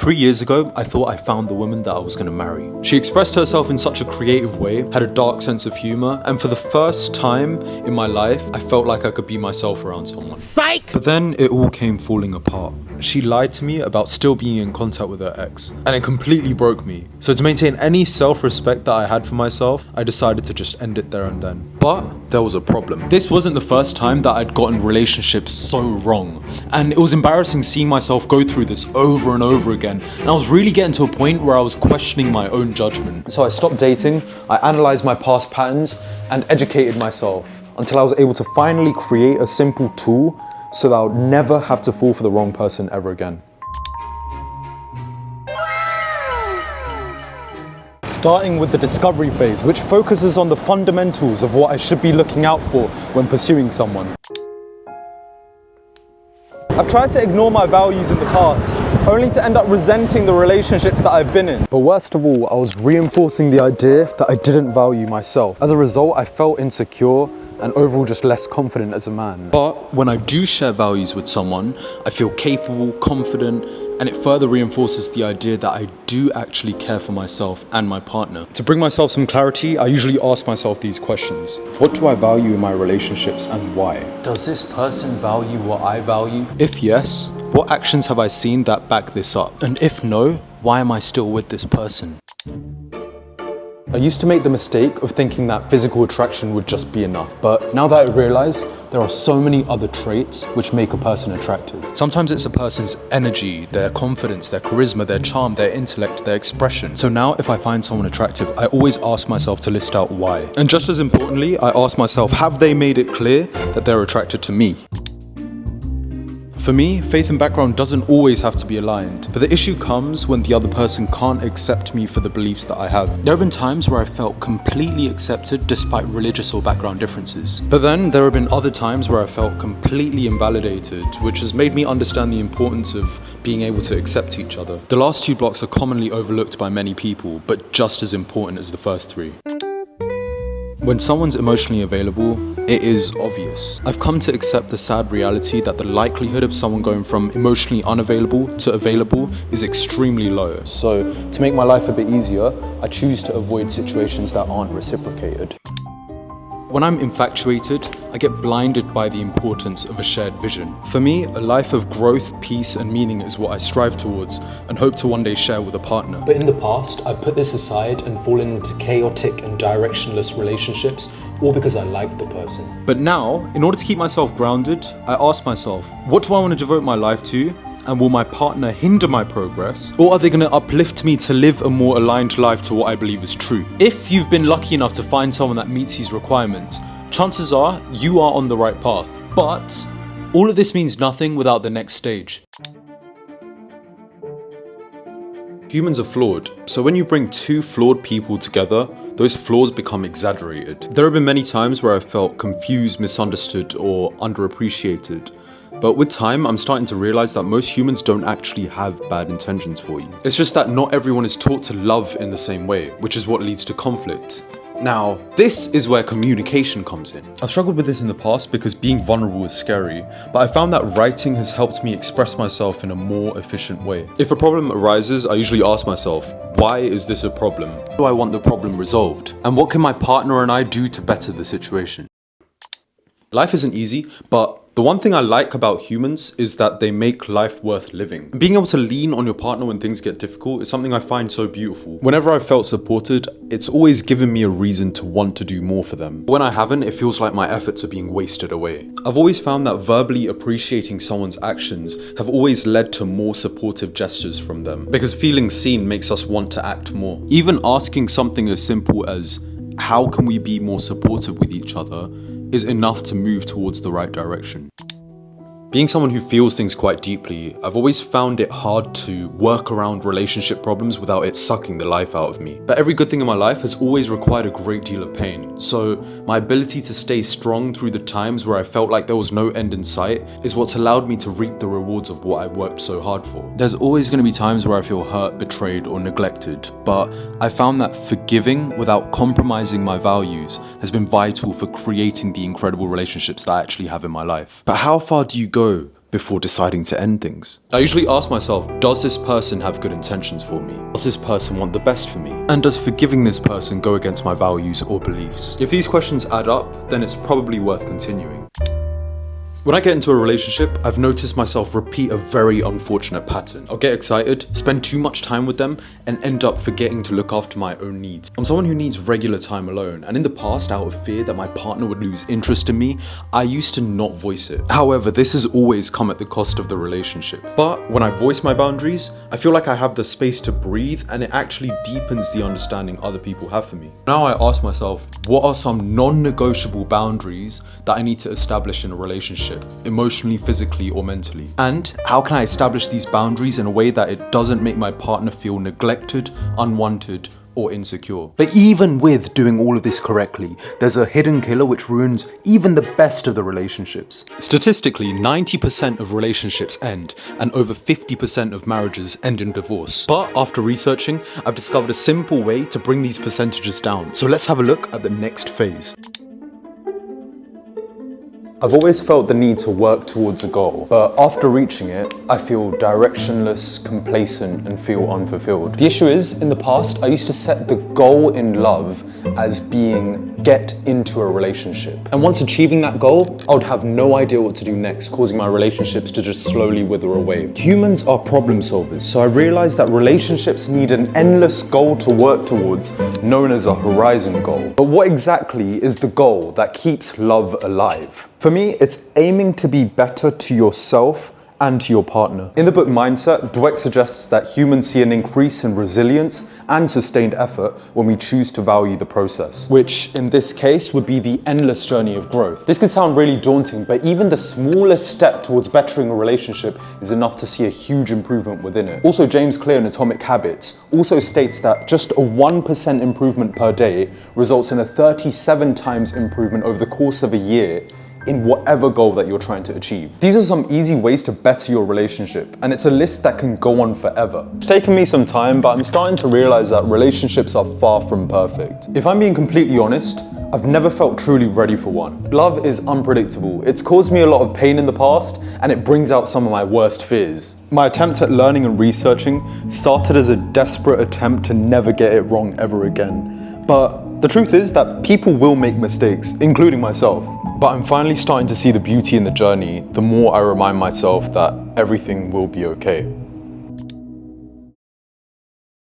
3 years ago, I thought I found the woman that I was gonna marry. She expressed herself in such a creative way, had a dark sense of humor, and for the first time in my life, I felt like I could be myself around someone. Psych! But then it all came falling apart. She lied to me about still being in contact with her ex, and it completely broke me. So to maintain any self-respect that I had for myself, I decided to just end it there and then. But there was a problem. This wasn't the first time that I'd gotten relationships so wrong, and it was embarrassing seeing myself go through this over and over again. And I was really getting to a point where I was questioning my own judgment. So I stopped dating, I analysed my past patterns, and educated myself until I was able to finally create a simple tool so that I would never have to fall for the wrong person ever again. Starting with the discovery phase, which focuses on the fundamentals of what I should be looking out for when pursuing someone. I've tried to ignore my values in the past, only to end up resenting the relationships that I've been in. But worst of all, I was reinforcing the idea that I didn't value myself. As a result, I felt insecure and overall just less confident as a man. But when I do share values with someone, I feel capable, confident, and it further reinforces the idea that I do actually care for myself and my partner. To bring myself some clarity, I usually ask myself these questions. What do I value in my relationships and why? Does this person value what I value? If yes, what actions have I seen that back this up? And if no, why am I still with this person? I used to make the mistake of thinking that physical attraction would just be enough, but now that I realize there are so many other traits which make a person attractive. Sometimes it's a person's energy, their confidence, their charisma, their charm, their intellect, their expression. So now if I find someone attractive, I always ask myself to list out why. And just as importantly, I ask myself, have they made it clear that they're attracted to me? For me, faith and background doesn't always have to be aligned, but the issue comes when the other person can't accept me for the beliefs that I have. There have been times where I felt completely accepted despite religious or background differences. But then there have been other times where I felt completely invalidated, which has made me understand the importance of being able to accept each other. The last two blocks are commonly overlooked by many people, but just as important as the first three. When someone's emotionally available, it is obvious. I've come to accept the sad reality that the likelihood of someone going from emotionally unavailable to available is extremely low. So, to make my life a bit easier, I choose to avoid situations that aren't reciprocated. When I'm infatuated, I get blinded by the importance of a shared vision. For me, a life of growth, peace, and meaning is what I strive towards and hope to one day share with a partner. But in the past, I've put this aside and fallen into chaotic and directionless relationships, all because I liked the person. But now, in order to keep myself grounded, I ask myself, what do I want to devote my life to? And will my partner hinder my progress? Or are they going to uplift me to live a more aligned life to what I believe is true? If you've been lucky enough to find someone that meets these requirements, chances are you are on the right path. But all of this means nothing without the next stage. Humans are flawed, so when you bring two flawed people together, those flaws become exaggerated. There have been many times where I felt confused, misunderstood, or underappreciated. But with time, I'm starting to realize that most humans don't actually have bad intentions for you. It's just that not everyone is taught to love in the same way, which is what leads to conflict. Now, this is where communication comes in. I've struggled with this in the past because being vulnerable is scary, but I found that writing has helped me express myself in a more efficient way. If a problem arises, I usually ask myself, why is this a problem? How do I want the problem resolved? And what can my partner and I do to better the situation? Life isn't easy, but the one thing I like about humans is that they make life worth living. And being able to lean on your partner when things get difficult is something I find so beautiful. Whenever I've felt supported, it's always given me a reason to want to do more for them. When I haven't, it feels like my efforts are being wasted away. I've always found that verbally appreciating someone's actions have always led to more supportive gestures from them, because feeling seen makes us want to act more. Even asking something as simple as, how can we be more supportive with each other, is enough to move towards the right direction. Being someone who feels things quite deeply, I've always found it hard to work around relationship problems without it sucking the life out of me. But every good thing in my life has always required a great deal of pain. So my ability to stay strong through the times where I felt like there was no end in sight is what's allowed me to reap the rewards of what I worked so hard for. There's always going to be times where I feel hurt, betrayed, or neglected, but I found that forgiving without compromising my values has been vital for creating the incredible relationships that I actually have in my life. But how far do you go before deciding to end things. I usually ask myself, does this person have good intentions for me? Does this person want the best for me? And does forgiving this person go against my values or beliefs? If these questions add up, then it's probably worth continuing. When I get into a relationship, I've noticed myself repeat a very unfortunate pattern. I'll get excited, spend too much time with them, and end up forgetting to look after my own needs. I'm someone who needs regular time alone, and in the past, out of fear that my partner would lose interest in me, I used to not voice it. However, this has always come at the cost of the relationship. But when I voice my boundaries, I feel like I have the space to breathe, and it actually deepens the understanding other people have for me. Now I ask myself, what are some non-negotiable boundaries that I need to establish in a relationship? Emotionally, physically, or mentally? And how can I establish these boundaries in a way that it doesn't make my partner feel neglected, unwanted, or insecure? But even with doing all of this correctly, there's a hidden killer which ruins even the best of the relationships. Statistically, 90% of relationships end, and over 50% of marriages end in divorce. But after researching, I've discovered a simple way to bring these percentages down. So let's have a look at the next phase. I've always felt the need to work towards a goal, but after reaching it, I feel directionless, complacent, and feel unfulfilled. The issue is, in the past, I used to set the goal in love as being get into a relationship. And once achieving that goal, I would have no idea what to do next, causing my relationships to just slowly wither away. Humans are problem solvers, so I realized that relationships need an endless goal to work towards, known as a horizon goal. But what exactly is the goal that keeps love alive? For me, it's aiming to be better to yourself and to your partner. In the book Mindset, Dweck suggests that humans see an increase in resilience and sustained effort when we choose to value the process, which in this case would be the endless journey of growth. This could sound really daunting, but even the smallest step towards bettering a relationship is enough to see a huge improvement within it. Also, James Clear in Atomic Habits also states that just a 1% improvement per day results in a 37 times improvement over the course of a year in whatever goal that you're trying to achieve. These are some easy ways to better your relationship, and it's a list that can go on forever. It's taken me some time, but I'm starting to realize that relationships are far from perfect. If I'm being completely honest, I've never felt truly ready for one. Love is unpredictable. It's caused me a lot of pain in the past, and it brings out some of my worst fears. My attempt at learning and researching started as a desperate attempt to never get it wrong ever again. But the truth is that people will make mistakes, including myself. But I'm finally starting to see the beauty in the journey the more I remind myself that everything will be okay.